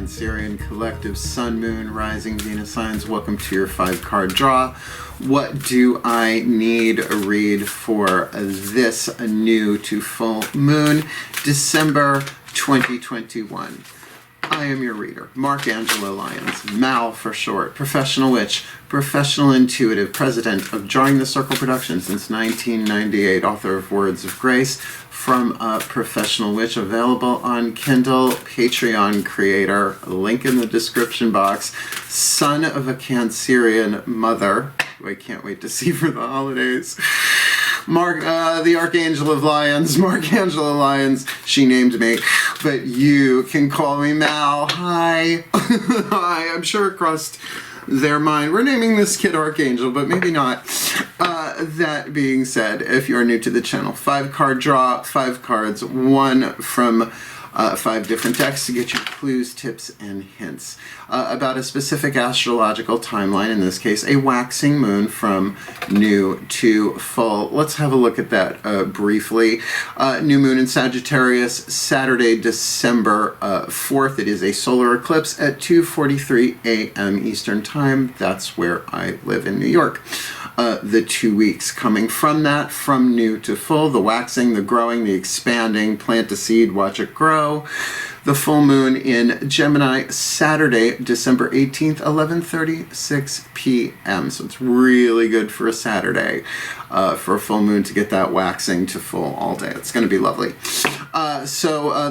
Cancerian Collective Sun, Moon, Rising, Venus signs. Welcome to your 5-card draw. What do I need a read for this new to full moon, December 2021? I am your reader, Angelo Lyons, Mal for short, professional witch, professional intuitive, president of Drawing the Circle Productions since 1998, author of Words of Grace, from a professional witch, available on Kindle, Patreon creator, link in the description box, son of a Cancerian mother, who I can't wait to see for the holidays. The Archangel of Lyons, Angelo Lyons, she named me, but you can call me Mal. Hi. Hi, I'm sure it crossed their mind. We're naming this kid Archangel, but maybe not. That being said, if you're new to the channel, 5-card draw, 5 cards, one from 5 different decks to get you clues, tips, and hints about a specific astrological timeline, in this case a waxing moon from new to full. Let's have a look at that briefly. New moon in Sagittarius, Saturday, December 4th. It is a solar eclipse at 2:43 a.m. Eastern Time. That's where I live in New York. The 2 weeks coming from that, from new to full, the waxing, the growing, the expanding, plant a seed, watch it grow. The full moon in Gemini, Saturday, December 18th, 11:36 p.m. So it's really good for a Saturday, for a full moon to get that waxing to full all day. It's going to be lovely.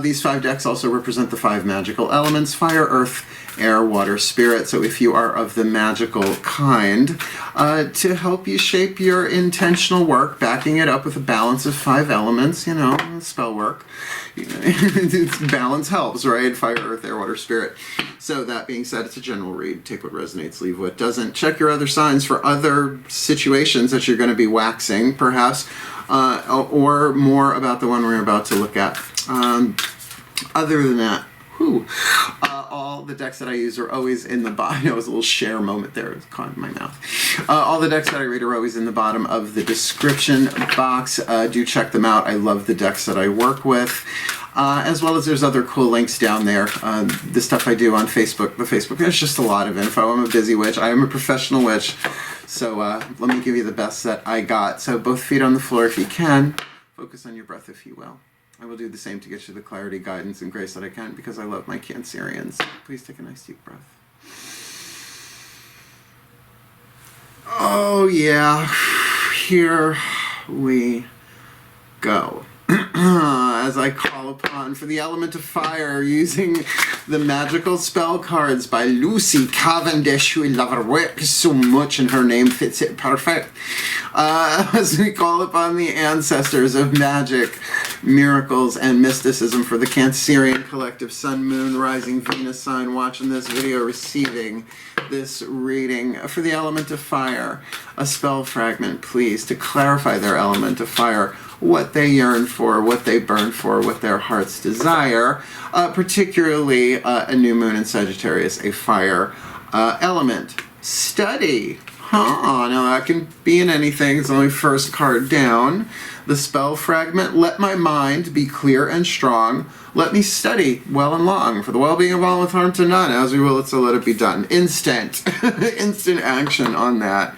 These 5 decks also represent the 5 magical elements: fire, earth, air, water, spirit. So if you are of the magical kind, to help you shape your intentional work, backing it up with a balance of 5 elements, you know, spell work. Balance helps, right? Fire, earth, air, water, spirit. So that being said, it's a general read. Take what resonates, leave what doesn't. Check your other signs for other situations that you're going to be waxing, perhaps, or more about the one we're about to look at. Other than that, all the decks that I use are always in the bottom. It was a little share moment there. It was caught in my mouth. All the decks that I read are always in the bottom of the description box. Do check them out. I love the decks that I work with. As well as there's other cool links down there. The stuff I do on Facebook. There's just a lot of info. I'm a busy witch. I am a professional witch. So let me give you the best that I got. So both feet on the floor if you can. Focus on your breath if you will. I will do the same to get you the clarity, guidance, and grace that I can, because I love my Cancerians. Please take a nice deep breath. Oh yeah, here we go. As I call upon for the element of fire, using the magical spell cards by Lucy Cavendish, who I love her work so much and her name fits it perfect. As we call upon the ancestors of magic, miracles, and mysticism for the Cancerian Collective Sun, Moon, Rising, Venus sign watching this video, receiving this reading, for the element of fire, a spell fragment, please, to clarify their element of fire, what they yearn for, what they burn for, what their hearts desire, particularly a new moon in Sagittarius, a fire element. Study. Now that can be in anything. It's only first card down. The spell fragment: let my mind be clear and strong. Let me study well and long, for the well-being of all with harm to none. As we will it, so let it be done. Instant. Instant action on that.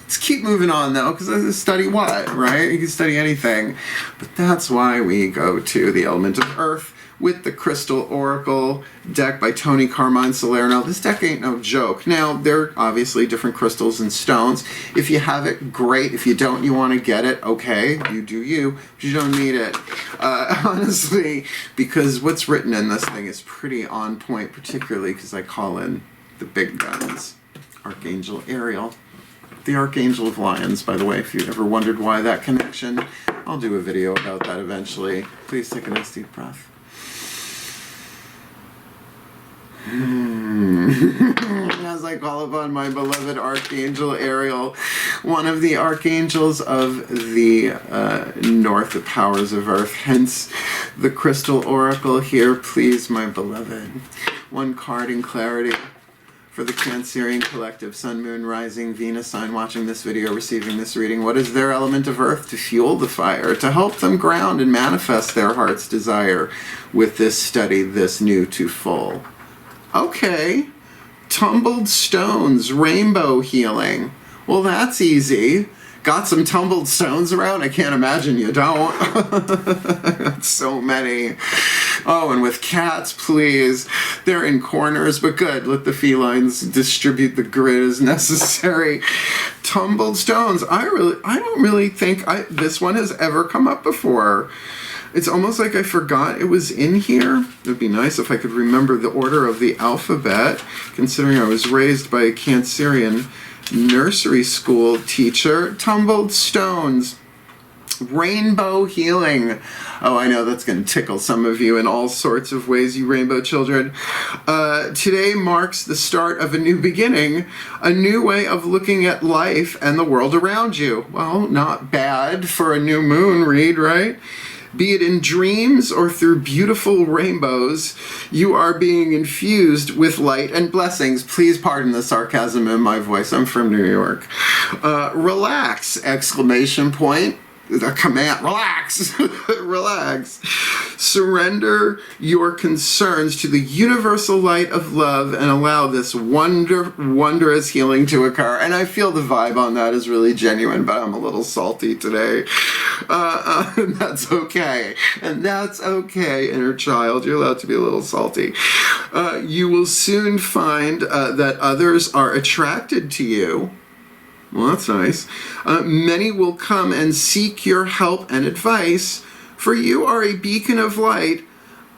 Let's keep moving on though, because study what, right? You can study anything. But that's why we go to the element of earth with the Crystal Oracle deck by Tony Carmine Salerno. This deck ain't no joke. Now, there are obviously different crystals and stones. If you have it, great. If you don't, you want to get it, okay, you do you, but you don't need it. Honestly, because what's written in this thing is pretty on point, particularly because I call in the big guns. Archangel Ariel. The Archangel of Lyons, by the way, if you ever wondered why that connection. I'll do a video about that eventually. Please take a nice deep breath. As I call upon my beloved Archangel Ariel, one of the archangels of the north, the powers of earth, hence the Crystal Oracle here, please, my beloved. One card in clarity for the Cancerian Collective, Sun, Moon, Rising, Venus sign watching this video, receiving this reading. What is their element of earth to fuel the fire, to help them ground and manifest their heart's desire with this study, this new to full Okay. Tumbled stones, rainbow healing. Well, that's easy. Got some tumbled stones around? I can't imagine you don't. Got so many. Oh, and with cats, please. They're in corners, but good. Let the felines distribute the grid as necessary. Tumbled stones. I don't really think this one has ever come up before. It's almost like I forgot it was in here. It would be nice if I could remember the order of the alphabet, considering I was raised by a Cancerian nursery school teacher. Tumbled stones. Rainbow healing. Oh, I know that's going to tickle some of you in all sorts of ways, you rainbow children. Today marks the start of a new beginning, a new way of looking at life and the world around you. Well, not bad for a new moon read, right? Be it in dreams or through beautiful rainbows, you are being infused with light and blessings. Please pardon the sarcasm in my voice. I'm from New York. Relax! Exclamation point. The command, relax, relax. Surrender your concerns to the universal light of love and allow this wondrous healing to occur. And I feel the vibe on that is really genuine, but I'm a little salty today. And that's okay. And that's okay, inner child. You're allowed to be a little salty. You will soon find that others are attracted to you. Well, that's nice. Many will come and seek your help and advice, for you are a beacon of light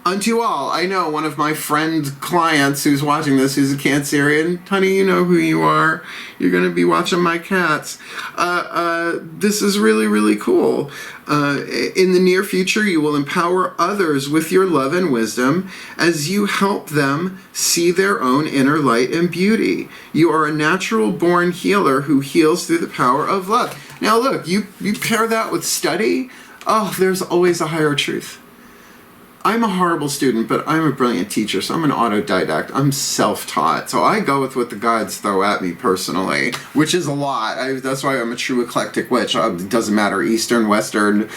unto all. I know one of my friend clients who's watching this, who's a Cancerian. Honey, you know who you are. You're going to be watching my cats. This is really, really cool. In the near future, you will empower others with your love and wisdom as you help them see their own inner light and beauty. You are a natural-born healer who heals through the power of love. Now look, you pair that with study. Oh, there's always a higher truth. I'm a horrible student, but I'm a brilliant teacher, so I'm an autodidact. I'm self-taught, so I go with what the gods throw at me personally, which is a lot. That's why I'm a true eclectic witch. It doesn't matter, Eastern, Western,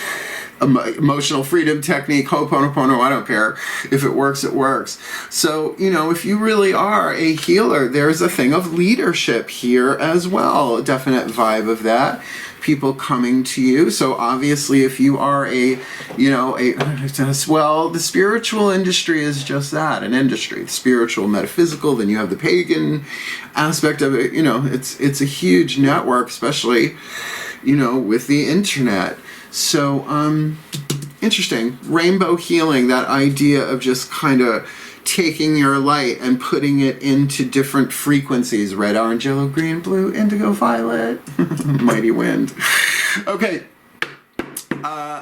emotional freedom technique, Ho'oponopono, I don't care. If it works, it works. So, you know, if you really are a healer, there's a thing of leadership here as well, a definite vibe of that. People coming to you. So obviously if you are well, the spiritual industry is just that, an industry. Spiritual, metaphysical, then you have the pagan aspect of it. You know, it's a huge network, especially, you know, with the internet. So, interesting. Rainbow healing, that idea of just kind of taking your light and putting it into different frequencies. Red, orange, yellow, green, blue, indigo, violet. Mighty wind. Okay.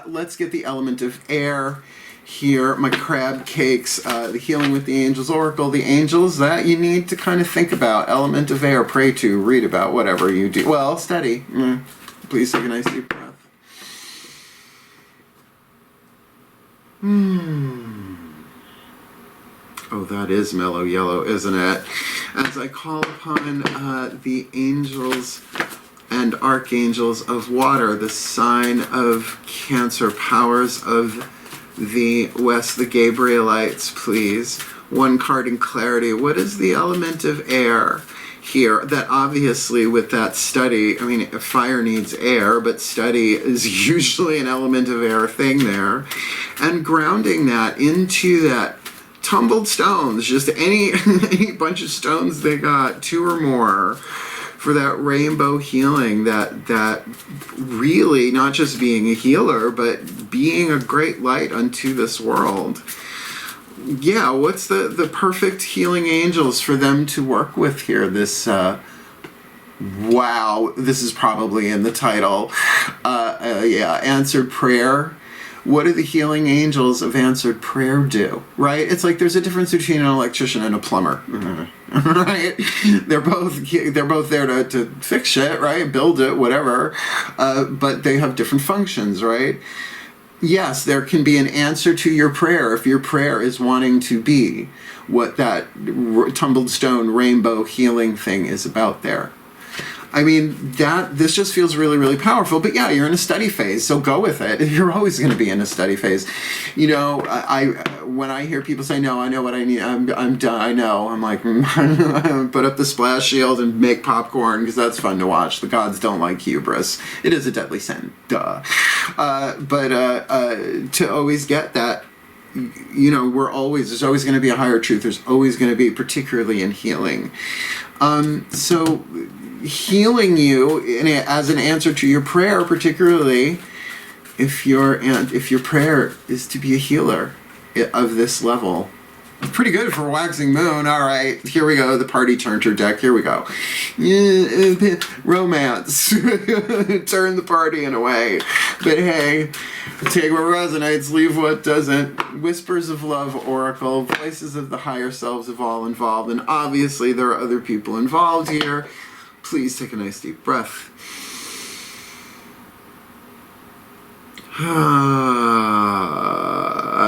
Let's get the element of air here. My crab cakes, the healing with the angels oracle. The angels that you need to kind of think about. Element of air, pray to, read about, whatever you do. Well, study. Please take a nice deep breath. Oh, that is mellow yellow, isn't it? As I call upon the angels and archangels of water, the sign of Cancer, powers of the West, the Gabrielites, please. One card in clarity. What is the element of air here? That obviously with that study, I mean, fire needs air, but study is usually an element of air thing there. And grounding that into that tumbled stones, just any bunch of stones they got, 2 or more, for that rainbow healing, that really not just being a healer, but being a great light unto this world. Yeah, what's the perfect healing angels for them to work with here? This, wow, this is probably in the title. Yeah, answered prayer. What do the healing angels of answered prayer do, right? It's like there's a difference between an electrician and a plumber, right? They're both there to fix shit, right? Build it, whatever, but they have different functions, right? Yes, there can be an answer to your prayer if your prayer is wanting to be what that tumbled stone rainbow healing thing is about there. I mean, this just feels really, really powerful. But yeah, you're in a study phase, so go with it. You're always going to be in a study phase. You know, when I hear people say, no, I know what I need, I'm done, I know. I'm like, put up the splash shield and make popcorn, because that's fun to watch. The gods don't like hubris. It is a deadly sin. Duh. But to always get that, you know, there's always going to be a higher truth. There's always going to be, particularly in healing. So healing you as an answer to your prayer, particularly if your prayer is to be a healer of this level. Pretty good for waxing moon. All right, here we go. The party turner deck. Here we go. Romance. Turn the party in a way. But hey, take what resonates, leave what doesn't. Whispers of Love Oracle. Voices of the higher selves of all involved. And obviously there are other people involved here. Please take a nice deep breath.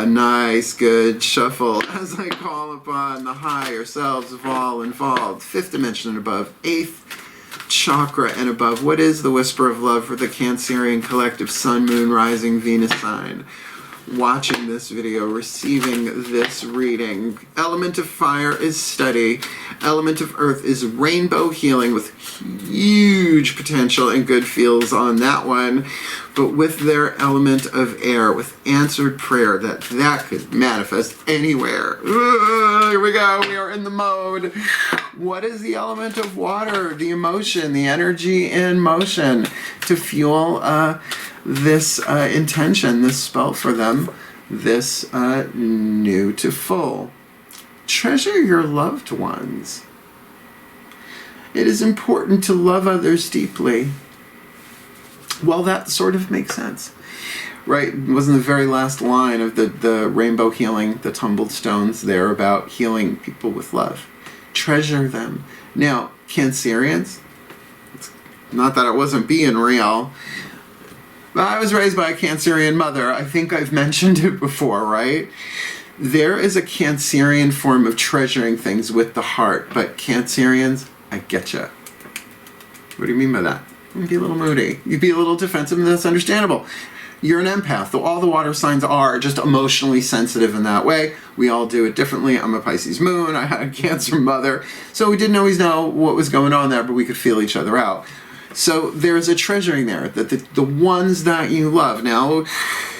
Nice, good shuffle as I call upon the higher selves of all involved. 5th dimension and above, 8th chakra and above. What is the whisper of love for the Cancerian collective Sun, Moon, Rising, Venus sign? Watching this video, receiving this reading. Element of fire is study. Element of earth is rainbow healing, with huge potential and good feels on that one. But with their element of air, with answered prayer, that could manifest anywhere. Here we go. We are in the mode. What is the element of water? The emotion, the energy in motion to fuel this intention, this spell for them, this new to full. Treasure your loved ones. It is important to love others deeply. Well, that sort of makes sense, right? It wasn't the very last line of the rainbow healing, the tumbled stones there, about healing people with love. Treasure them. Now, Cancerians, it's not that it wasn't being real. I was raised by a Cancerian mother. I think I've mentioned it before, right? There is a Cancerian form of treasuring things with the heart, but Cancerians, I getcha. What do you mean by that? You'd be a little moody. You'd be a little defensive, and that's understandable. You're an empath. All the water signs are just emotionally sensitive in that way. We all do it differently. I'm a Pisces moon. I had a Cancer mother. So we didn't always know what was going on there, but we could feel each other out. So there's a treasuring there, that the ones that you love. Now,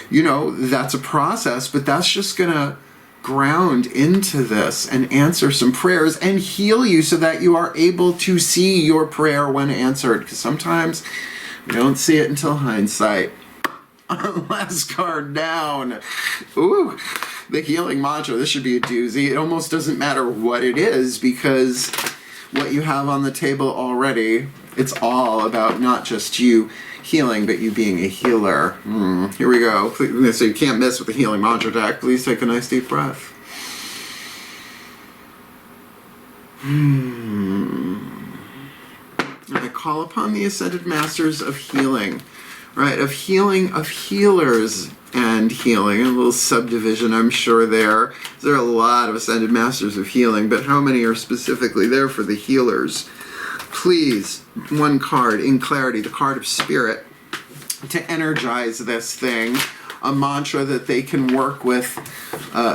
you know, that's a process, but that's just going to ground into this and answer some prayers and heal you so that you are able to see your prayer when answered. Because sometimes we don't see it until hindsight. Last card down. Ooh, the healing mantra. This should be a doozy. It almost doesn't matter what it is, because what you have on the table already, it's all about not just you healing, but you being a healer. Here we go. So you can't miss with the healing mantra deck. Please take a nice deep breath. I call upon the ascended masters of healing, right? Of healing, of healers and healing. A little subdivision, I'm sure there. There are a lot of ascended masters of healing, but how many are specifically there for the healers? Please, one card in clarity, the card of spirit, to energize this thing, a mantra that they can work with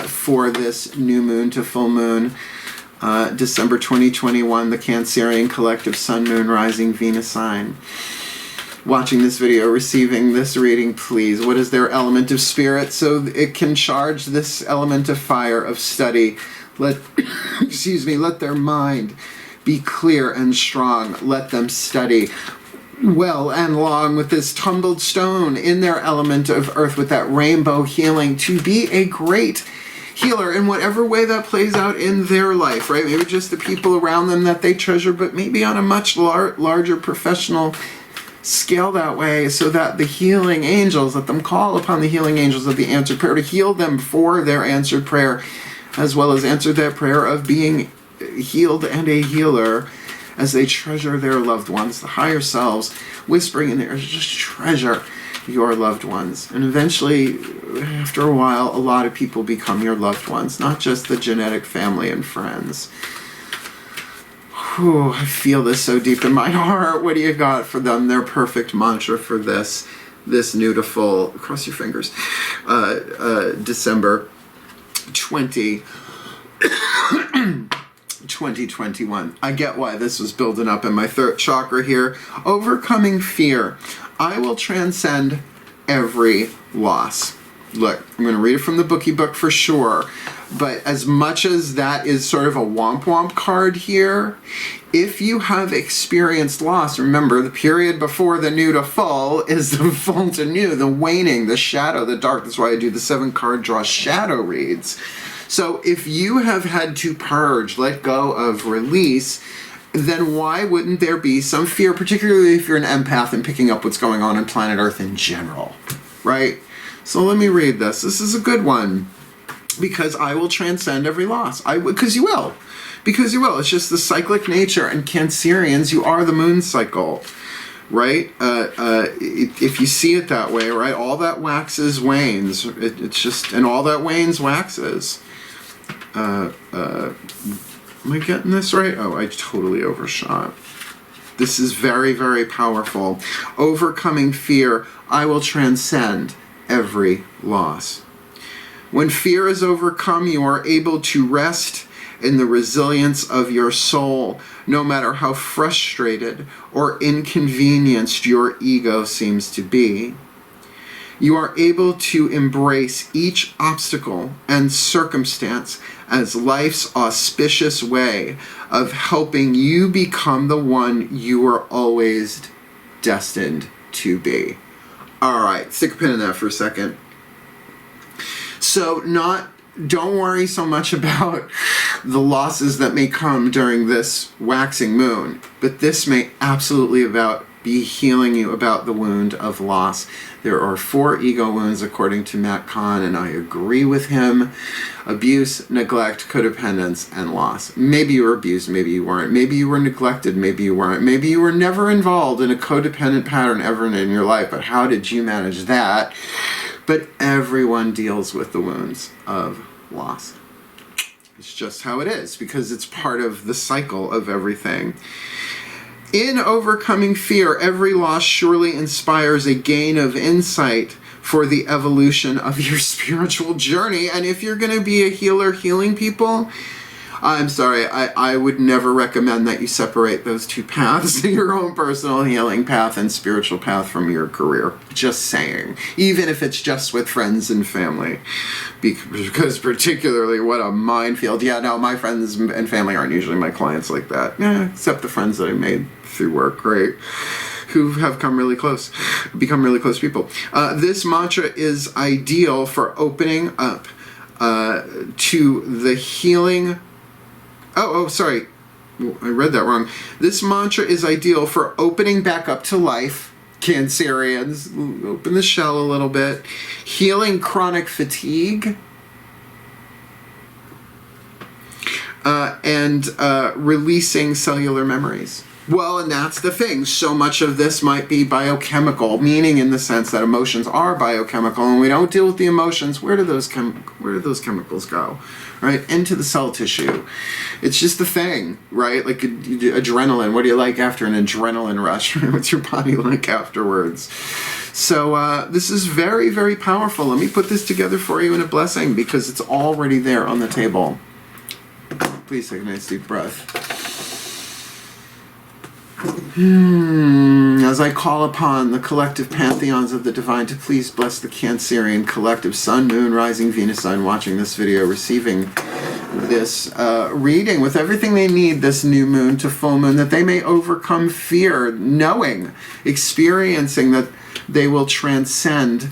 for this new moon to full moon, December 2021, the Cancerian collective Sun, Moon, Rising, Venus sign. Watching this video, receiving this reading, please. What is their element of spirit? So it can charge this element of fire, of study. Let their mind be clear and strong. Let them study well and long with this tumbled stone in their element of earth, with that rainbow healing, to be a great healer in whatever way that plays out in their life, right? Maybe just the people around them that they treasure, but maybe on a much larger professional scale that way, so that the healing angels, let them call upon the healing angels of the answered prayer to heal them for their answered prayer, as well as answer that prayer of being healed and a healer, as they treasure their loved ones, the higher selves, whispering in there, just treasure your loved ones. And eventually, after a while, a lot of people become your loved ones, not just the genetic family and friends. Whew, I feel this so deep in my heart. What do you got for them? Their perfect mantra for this new to full, cross your fingers, December 2021. I get why this was building up in my throat chakra here. Overcoming fear. I will transcend every loss. Look, I'm going to read it from the bookie book for sure. But as much as that is sort of a womp womp card here, if you have experienced loss, remember the period before the new to full is the full to new, the waning, the shadow, the dark. That's why I do the 7-card draw shadow reads. So if you have had to purge, let go of, release, then why wouldn't there be some fear, particularly if you're an empath and picking up what's going on planet Earth in general, right? So let me read this. This is a good one. Because I will transcend every loss. Because you will. Because you will. It's just the cyclic nature. And Cancerians, you are the moon cycle. Right? If you see it that way, right? All that waxes wanes. It's just, and all that wanes waxes. Am I getting this right? Oh, I totally overshot. This is very, very powerful. Overcoming fear, I will transcend every loss. When fear is overcome, you are able to rest in the resilience of your soul, no matter how frustrated or inconvenienced your ego seems to be. You are able to embrace each obstacle and circumstance as life's auspicious way of helping you become the one you were always destined to be. All right, stick a pin in that for a second. So don't worry so much about the losses that may come during this waxing moon, but this may absolutely be healing you about the wound of loss. There are 4 ego wounds according to Matt Kahn, and I agree with him. Abuse, neglect, codependence, and loss. Maybe you were abused, maybe you weren't. Maybe you were neglected, maybe you weren't. Maybe you were never involved in a codependent pattern ever in your life, but how did you manage that? But everyone deals with the wounds of loss. It's just how it is, because it's part of the cycle of everything. In overcoming fear, every loss surely inspires a gain of insight for the evolution of your spiritual journey. And if you're going to be a healer healing people, I'm sorry, I would never recommend that you separate those two paths, your own personal healing path and spiritual path, from your career. Just saying. Even if it's just with friends and family. Because particularly, what a minefield. Yeah, no, my friends and family aren't usually my clients like that. Yeah, except the friends that I made through work, right? Who have become really close people. This mantra is ideal for opening up to the healing. Sorry. I read that wrong. This mantra is ideal for opening back up to life. Cancerians, open the shell a little bit. Healing chronic fatigue. And releasing cellular memories. Well, and that's the thing. So much of this might be biochemical, meaning in the sense that emotions are biochemical, and we don't deal with the emotions. Where do those chemicals go? Right? Into the cell tissue. It's just the thing, right? Like adrenaline. What do you like after an adrenaline rush? What's your body like afterwards? So this is very, very powerful. Let me put this together for you in a blessing, because it's already there on the table. Please take a nice deep breath. As I call upon the collective pantheons of the divine to please bless the Cancerian collective, sun, moon, rising, Venus sign, watching this video, receiving this reading with everything they need this new moon to full moon, that they may overcome fear, knowing, experiencing that they will transcend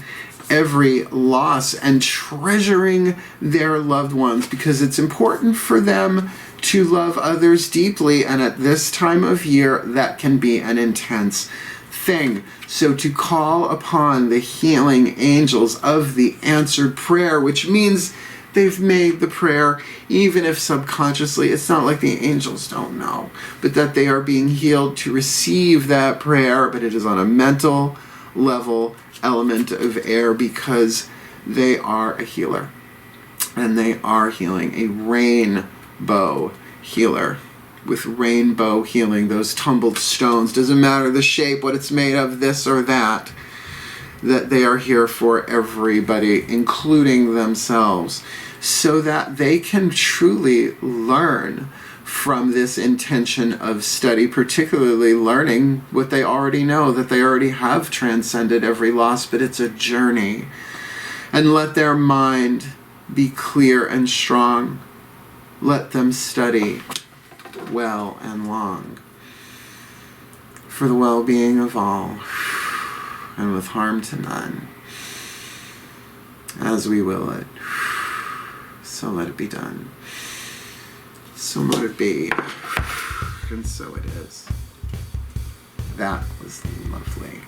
every loss and treasuring their loved ones, because it's important for them to love others deeply, and at this time of year that can be an intense thing. So to call upon the healing angels of the answered prayer, which means they've made the prayer, even if subconsciously, it's not like the angels don't know, but that they are being healed to receive that prayer, but it is on a mental level, element of air, because they are a healer, and they are healing, a rainbow healer. with rainbow healing, those tumbled stones. Doesn't matter the shape, what it's made of, this or that, that they are here for everybody, including themselves, so that they can truly learn from this intention of study, particularly learning what they already know, that they already have transcended every loss, but it's a journey. And let their mind be clear and strong. Let them study well and long for the well-being of all, and with harm to none. As we will it, so let it be done. So let it be, and so it is. That was lovely.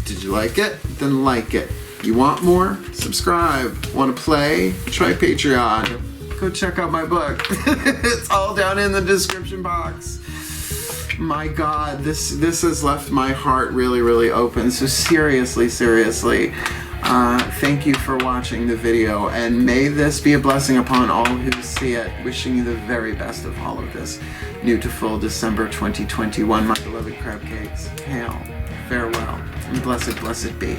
Did you like it? Then like it. You want more? Subscribe. Want to play? Try Patreon. Go check out my book. It's all down in the description box. My God, this has left my heart really, really open. So seriously, thank you for watching the video, and may this be a blessing upon all who see it. Wishing you the very best of all of this. New to full December 2021, my beloved crab cakes. Hail, farewell, and blessed be.